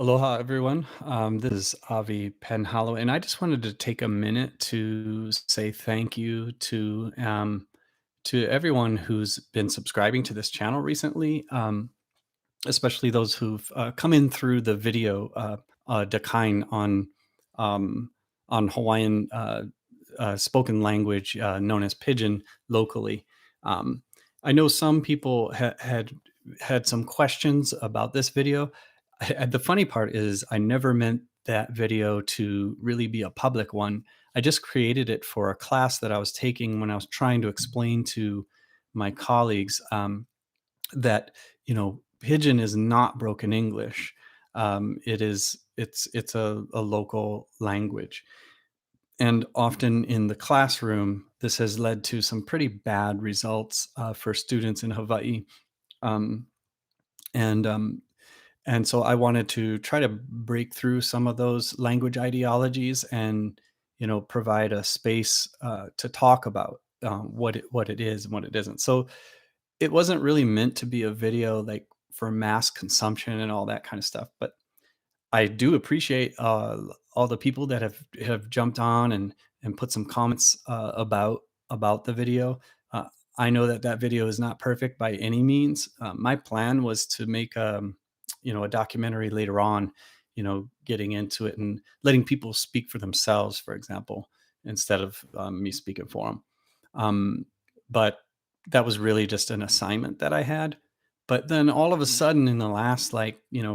Aloha, everyone. This is Avi Penhalo, and I just wanted to take a minute to say thank you to everyone who's been subscribing to this channel recently, especially those who've come in through the video Kine um, on Hawaiian spoken language known as pidgin locally. Um, I know some people had some questions about this video. The funny part is, I never meant that video to really be a public one. I just created it for a class that I was taking when I was trying to explain to my colleagues that pidgin is not broken English. It's a local language, and often in the classroom, this has led to some pretty bad results for students in Hawaii. Um, and and so I wanted to try to break through some of those language ideologies and provide a space to talk about what it is and what it isn't. So it wasn't really meant to be a video like for mass consumption and all that kind of stuff, but I do appreciate all the people that have jumped on and put some comments about the video. Uh, I know that that video is not perfect by any means. My plan was to make a documentary later on, getting into it and letting people speak for themselves, for example, instead of me speaking for them. But that was really just an assignment that I had. But then all of a sudden, in the last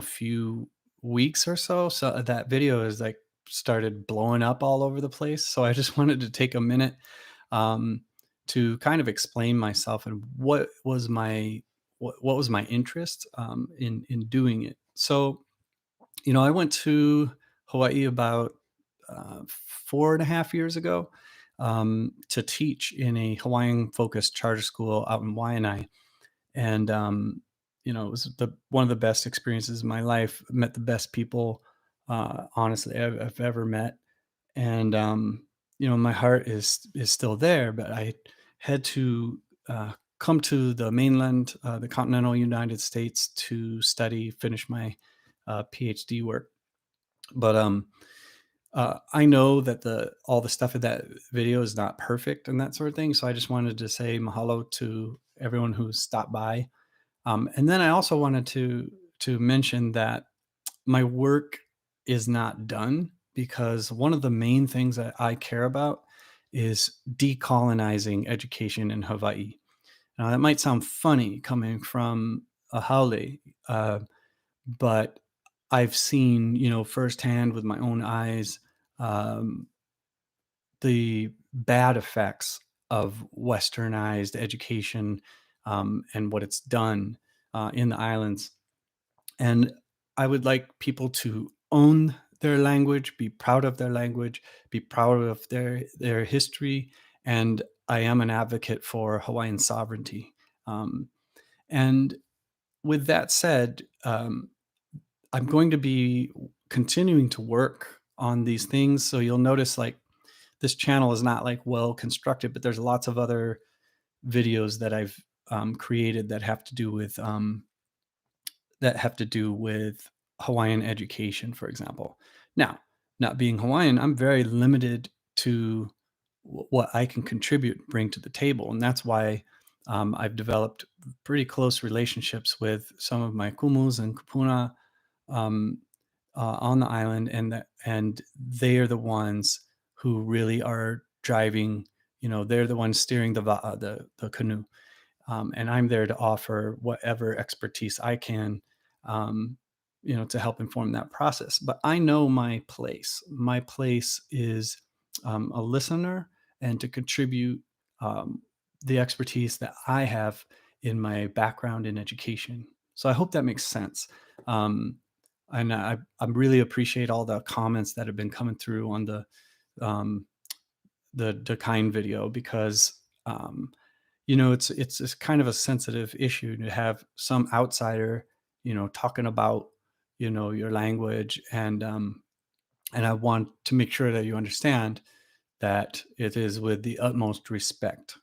few weeks or so that video is like started blowing up all over the place. So I just wanted to take a minute um, to kind of explain myself and what was my interest in doing it. So I went to Hawaii about 4.5 years ago to teach in a Hawaiian focused charter school out in Waianae, and it was the one of the best experiences of my life. Met the best people, honestly, I've ever met, and my heart is still there. But I had to come to the mainland, the continental United States, to finish my PhD work. But I know that the all the stuff in that video is not perfect and that sort of thing. So I just wanted to say mahalo to everyone who stopped by, and then I also wanted to mention that my work is not done, because one of the main things that I care about is decolonizing education in Hawaii. Now that might sound funny coming from a haole, uh, but I've seen, firsthand with my own eyes, um, the bad effects of westernized education, and what it's done in the islands. And I would like people to own their language, be proud of their language, be proud of their history. And I am an advocate for Hawaiian sovereignty. Um, and with that said, I'm going to be continuing to work on these things. So you'll notice, like, this channel is not like well constructed, but there's lots of other videos that I've created that have to do with Hawaiian education, for example. Now, not being Hawaiian, I'm very limited to what I can contribute, bring to the table, and that's why I've developed pretty close relationships with some of my kumus and kupuna um, on the island, and they are the ones who really are driving. They're the ones steering the canoe, and I'm there to offer whatever expertise I can, um, to help inform that process. But I know my place. My place is a listener and to contribute the expertise that I have in my background in education. So I hope that makes sense. Um, and I really appreciate all the comments that have been coming through on um, the Kine video, because it's kind of a sensitive issue to have some outsider, talking about, your language, and I want to make sure that you understand that it is with the utmost respect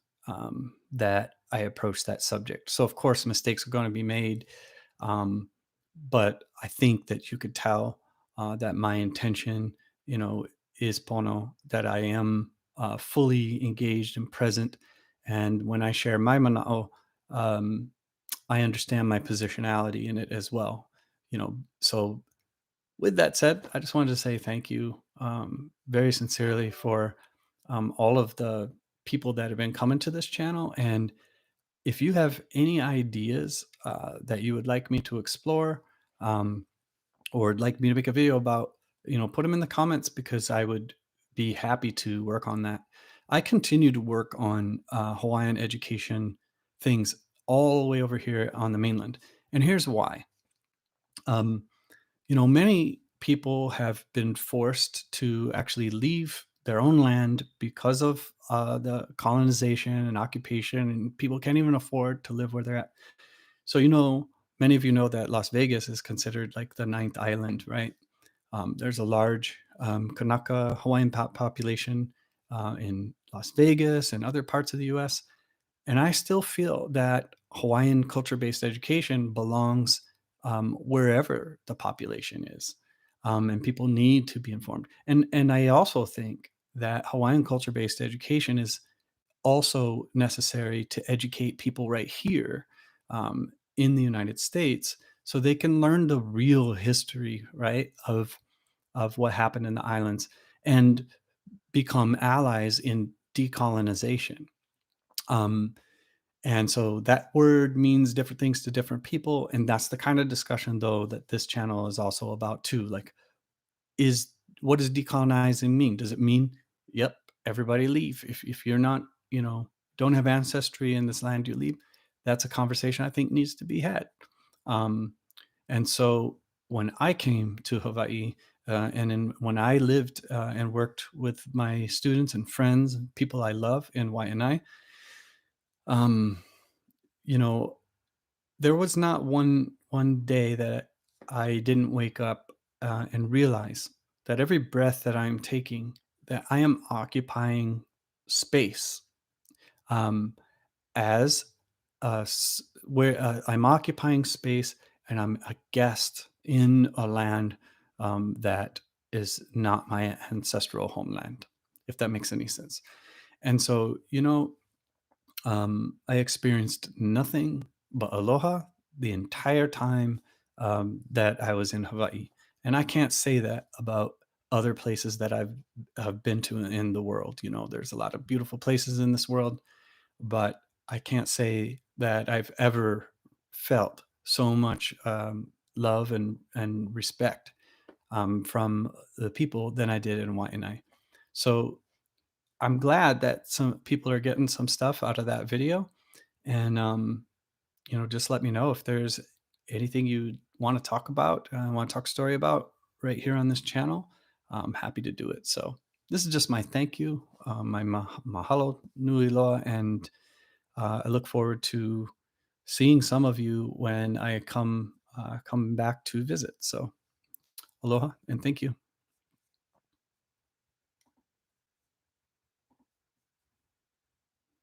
that I approach that subject. So of course mistakes are going to be made, um, but I think that you could tell that my intention, you know, is pono, that I am fully engaged and present. And when I share my mana'o, um, I understand my positionality in it as well. So with that said, I just wanted to say thank you very sincerely for all of the people that have been coming to this channel. And if you have any ideas that you would like me to explore, um, or would like me to make a video about, put them in the comments because I would be happy to work on that. I continue to work on Hawaiian education things all the way over here on the mainland. And here's why. Um, Many people have been forced to actually leave their own land because of the colonization and occupation, and people can't even afford to live where they're at. So, many of you know that Las Vegas is considered like the ninth island, right? There's a large Kanaka Hawaiian population in Las Vegas and other parts of the US. And I still feel that Hawaiian culture based education belongs wherever the population is. And people need to be informed. And I also think that Hawaiian culture based education is also necessary to educate people right here in the United States so they can learn the real history, right, of what happened in the islands and become allies in decolonization. Um, and so that word means different things to different people. And that's the kind of discussion, though, that this channel is also about, too. Like, is what does decolonizing mean? Does it mean, yep, everybody leave? If you're not, don't have ancestry in this land, you leave. That's a conversation I think needs to be had. Um, and so when I came to Hawaii, when I lived and worked with my students and friends and people I love in Waianae, um, you know, there was not one day that I didn't wake up and realize that every breath that I'm taking, that I am occupying space um, as where I'm occupying space and I'm a guest in a land that is not my ancestral homeland, if that makes any sense. And so, I experienced nothing but aloha the entire time that I was in Hawaii. And I can't say that about other places that have been to in the world. There's a lot of beautiful places in this world, but I can't say that I've ever felt so much love and respect from the people than I did in Waianae. So I'm glad that some people are getting some stuff out of that video. And, just let me know if there's anything you want to talk about, want to talk story about right here on this channel. I'm happy to do it. So this is just my thank you, my mahalo nui loa, and I look forward to seeing some of you when I come back to visit. So aloha and thank you.